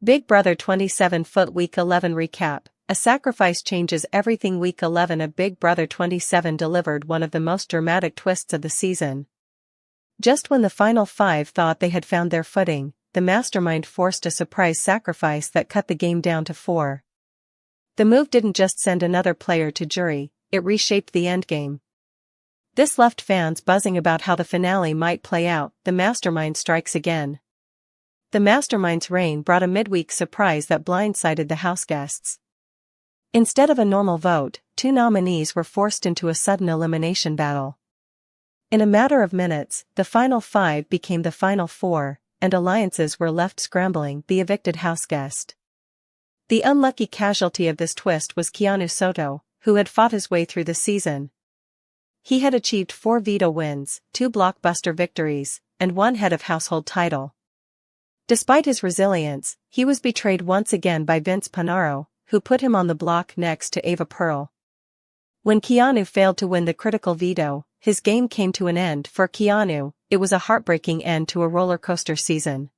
Big Brother 27 Foot Week 11 Recap. A sacrifice changes everything. Week 11 of Big Brother 27 delivered one of the most dramatic twists of the season. Just when the final five thought they had found their footing, the mastermind forced a surprise sacrifice that cut the game down to 4. The move didn't just send another player to jury, it reshaped the endgame. This left fans buzzing about how the finale might play out. The mastermind strikes again. The mastermind's reign brought a midweek surprise that blindsided the Houseguests. Instead of a normal vote, 2 nominees were forced into a sudden elimination battle. In a matter of minutes, the final 5 became the final 4, and alliances were left scrambling. The evicted Houseguest. The unlucky casualty of this twist was Keanu Soto, who had fought his way through the season. He had achieved 4 veto wins, 2 blockbuster victories, and 1 head of household title. Despite his resilience, he was betrayed once again by Vince Panaro, who put him on the block next to Ava Pearl. When Keanu failed to win the critical veto, his game came to an end. For Keanu, it was a heartbreaking end to a roller coaster season.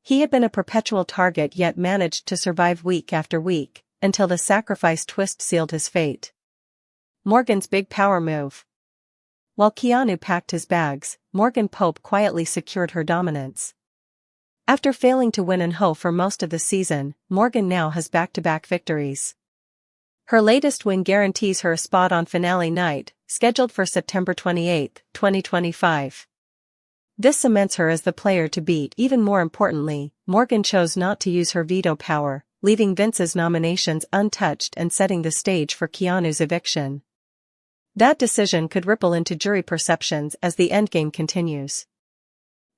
He had been a perpetual target yet managed to survive week after week, until the sacrifice twist sealed his fate. Morgan's big power move. While Keanu packed his bags, Morgan Pope quietly secured her dominance. After failing to win in Ho for most of the season, Morgan now has back-to-back victories. Her latest win guarantees her a spot on finale night, scheduled for September 28, 2025. This cements her as the player to beat. Even more importantly, Morgan chose not to use her veto power, leaving Vince's nominations untouched and setting the stage for Keanu's eviction. That decision could ripple into jury perceptions as the endgame continues.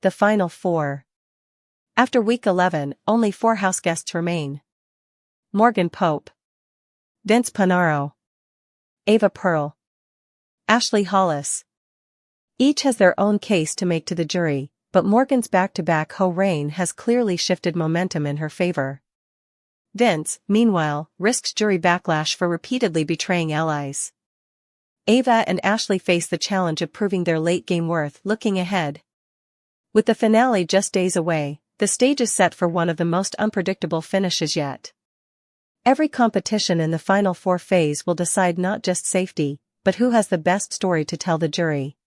The final 4. After week 11, only 4 houseguests remain. Morgan Pope, Vince Panaro, Ava Pearl, Ashley Hollis. Each has their own case to make to the jury, but Morgan's back-to-back Ho reign has clearly shifted momentum in her favor. Vince, meanwhile, risks jury backlash for repeatedly betraying allies. Ava and Ashley face the challenge of proving their late-game worth. Looking ahead. With the finale just days away, the stage is set for one of the most unpredictable finishes yet. Every competition in the final 4 phase will decide not just safety, but who has the best story to tell the jury.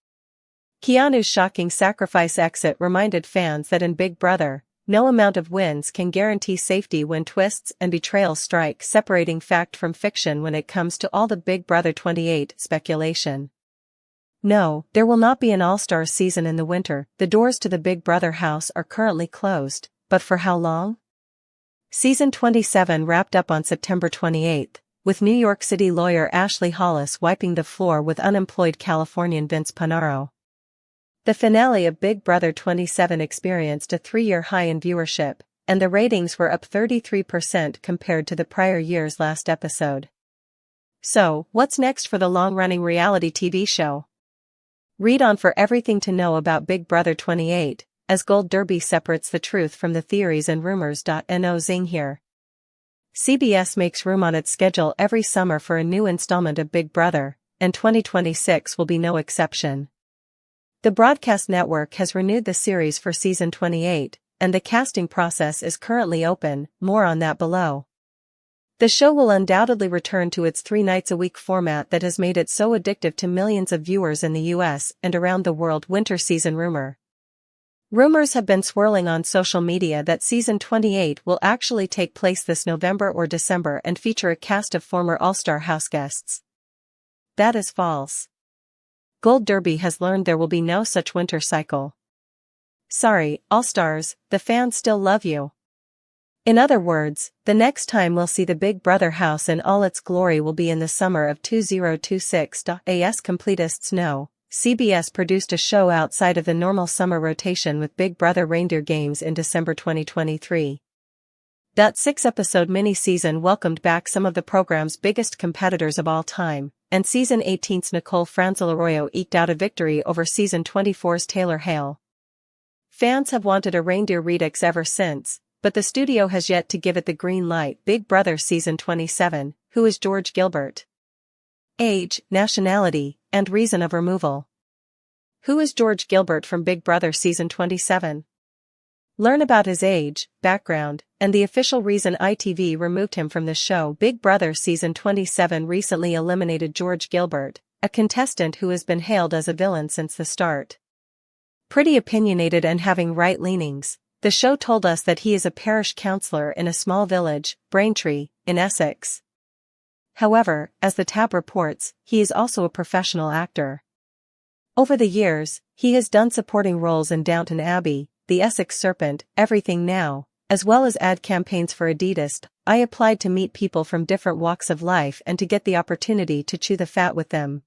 Keanu's shocking sacrifice exit reminded fans that in Big Brother, no amount of wins can guarantee safety when twists and betrayals strike, separating fact from fiction when it comes to all the Big Brother 28 speculation. No, there will not be an all-star season in the winter. The doors to the Big Brother house are currently closed, but for how long? Season 27 wrapped up on September 28, with New York City lawyer Ashley Hollis wiping the floor with unemployed Californian Vince Panaro. The finale of Big Brother 27 experienced a 3-year high in viewership, and the ratings were up 33% compared to the prior year's last episode. So, what's next for the long-running reality TV show? Read on for everything to know about Big Brother 28, as Gold Derby separates the truth from the theories and rumors. No zing here. CBS makes room on its schedule every summer for a new installment of Big Brother, and 2026 will be no exception. The broadcast network has renewed the series for season 28, and the casting process is currently open. More on that below. The show will undoubtedly return to its 3-nights-a-week format that has made it so addictive to millions of viewers in the US and around the world. Winter season rumor. Rumors have been swirling on social media that season 28 will actually take place this November or December and feature a cast of former All-Star houseguests. That is false. Gold Derby has learned there will be no such winter cycle. Sorry, All-Stars, the fans still love you. In other words, the next time we'll see the Big Brother house in all its glory will be in the summer of 2026. As completists know, CBS produced a show outside of the normal summer rotation with Big Brother Reindeer Games in December 2023. That 6-episode mini-season welcomed back some of the program's biggest competitors of all time, and Season 18's Nicole Franzel-Arroyo eked out a victory over Season 24's Taylor Hale. Fans have wanted a reindeer redux ever since, but the studio has yet to give it the green light. Big Brother Season 27, who is George Gilbert? Age, nationality, and reason of removal. Who is George Gilbert from Big Brother Season 27? Learn about his age, background, and the official reason ITV removed him from the show. Big Brother Season 27 recently eliminated George Gilbert, a contestant who has been hailed as a villain since the start. Pretty opinionated and having right leanings, the show told us that he is a parish councillor in a small village, Braintree, in Essex. However, as the tab reports, he is also a professional actor. Over the years, he has done supporting roles in Downton Abbey, The Essex Serpent, Everything Now, as well as ad campaigns for Adidas. I applied to meet people from different walks of life and to get the opportunity to chew the fat with them.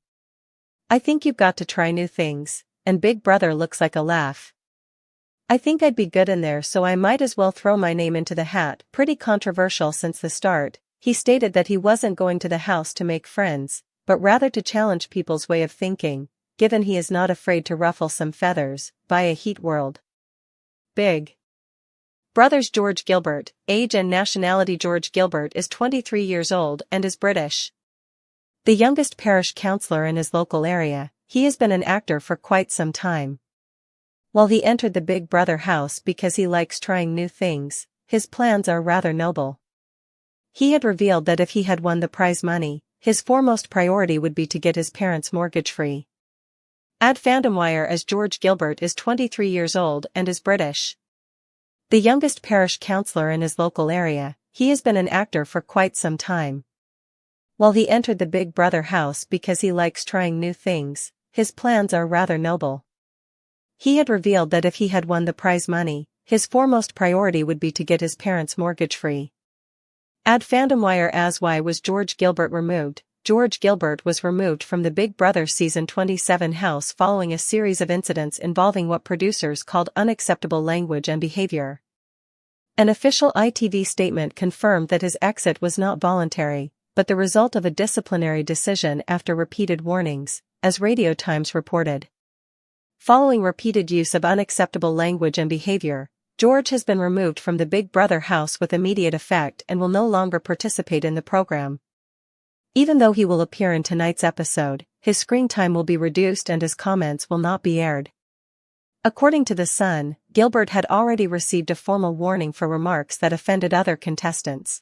I think you've got to try new things, and Big Brother looks like a laugh. I think I'd be good in there, so I might as well throw my name into the hat. Pretty controversial since the start, he stated that he wasn't going to the house to make friends, but rather to challenge people's way of thinking, given he is not afraid to ruffle some feathers, by a heat world. Big Brothers George Gilbert, age and nationality. George Gilbert is 23 years old and is British. The youngest parish councillor in his local area, he has been an actor for quite some time. While he entered the Big Brother house because he likes trying new things, his plans are rather noble. He had revealed that if he had won the prize money, his foremost priority would be to get his parents mortgage-free. Add FandomWire as George Gilbert is 23 years old and is British. The youngest parish councillor in his local area, he has been an actor for quite some time. While he entered the Big Brother house because he likes trying new things, his plans are rather noble. He had revealed that if he had won the prize money, his foremost priority would be to get his parents mortgage-free. Add FandomWire as why was George Gilbert removed? George Gilbert was removed from the Big Brother Season 27 house following a series of incidents involving what producers called unacceptable language and behavior. An official ITV statement confirmed that his exit was not voluntary, but the result of a disciplinary decision after repeated warnings, as Radio Times reported. Following repeated use of unacceptable language and behavior, George has been removed from the Big Brother house with immediate effect and will no longer participate in the program. Even though he will appear in tonight's episode, his screen time will be reduced and his comments will not be aired. According to The Sun, Gilbert had already received a formal warning for remarks that offended other contestants.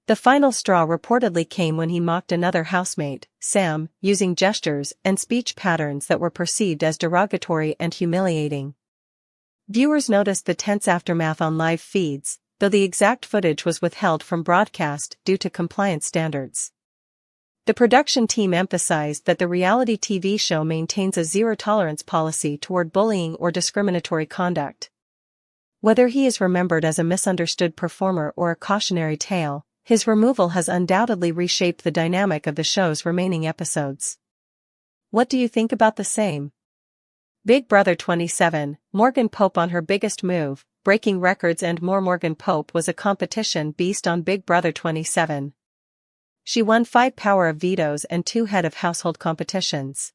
The final straw reportedly came when he mocked another housemate, Sam, using gestures and speech patterns that were perceived as derogatory and humiliating. Viewers noticed the tense aftermath on live feeds, though the exact footage was withheld from broadcast due to compliance standards. The production team emphasized that the reality TV show maintains a zero-tolerance policy toward bullying or discriminatory conduct. Whether he is remembered as a misunderstood performer or a cautionary tale, his removal has undoubtedly reshaped the dynamic of the show's remaining episodes. What do you think about the same? Big Brother 27, Morgan Pope on her biggest move, breaking records and more. Morgan Pope was a competition beast on Big Brother 27. She won 5 Power of Vetoes and 2 Head of Household competitions.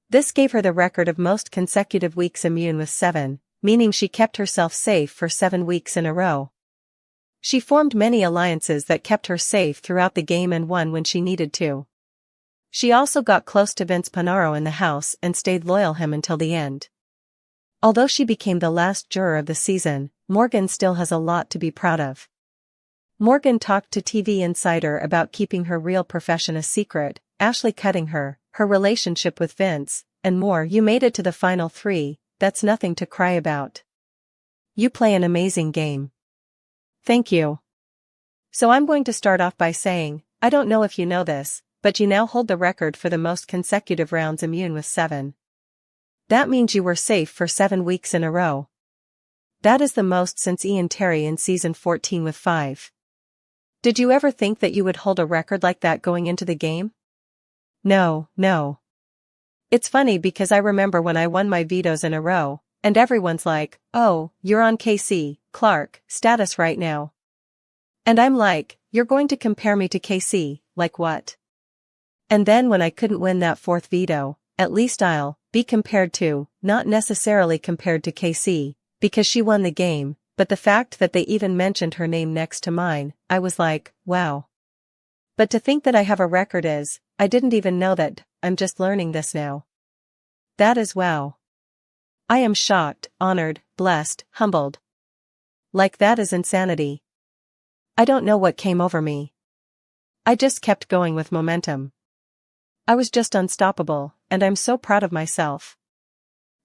This gave her the record of most consecutive weeks immune with 7, meaning she kept herself safe for 7 weeks in a row. She formed many alliances that kept her safe throughout the game and won when she needed to. She also got close to Vince Panaro in the house and stayed loyal him until the end. Although she became the last juror of the season, Morgan still has a lot to be proud of. Morgan talked to TV Insider about keeping her real profession a secret, Ashley cutting her relationship with Vince, and more. You made it to the final 3, that's nothing to cry about. You play an amazing game. Thank you. So I'm going to start off by saying, I don't know if you know this, but you now hold the record for the most consecutive rounds immune with 7. That means you were safe for 7 weeks in a row. That is the most since Ian Terry in season 14 with 5. Did you ever think that you would hold a record like that going into the game? No. It's funny because I remember when I won my vetoes in a row, and everyone's like, oh, you're on KC, Clark, status right now. And I'm like, you're going to compare me to KC, like what? And then when I couldn't win that 4th veto, at least I'll be compared to, not necessarily compared to KC, because she won the game, but the fact that they even mentioned her name next to mine, I was like, wow. But to think that I have a record is, I didn't even know that, I'm just learning this now. That is wow. I am shocked, honored, blessed, humbled. Like that is insanity. I don't know what came over me. I just kept going with momentum. I was just unstoppable, and I'm so proud of myself.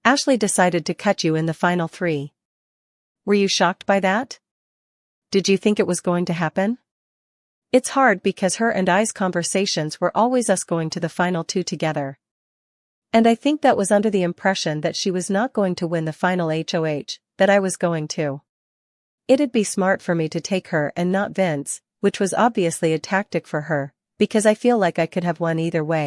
Ashley decided to cut you in the final 3. Were you shocked by that? Did you think it was going to happen? It's hard because her and I's conversations were always us going to the final 2 together. And I think that was under the impression that she was not going to win the final HOH, that I was going to. It'd be smart for me to take her and not Vince, which was obviously a tactic for her, because I feel like I could have won either way.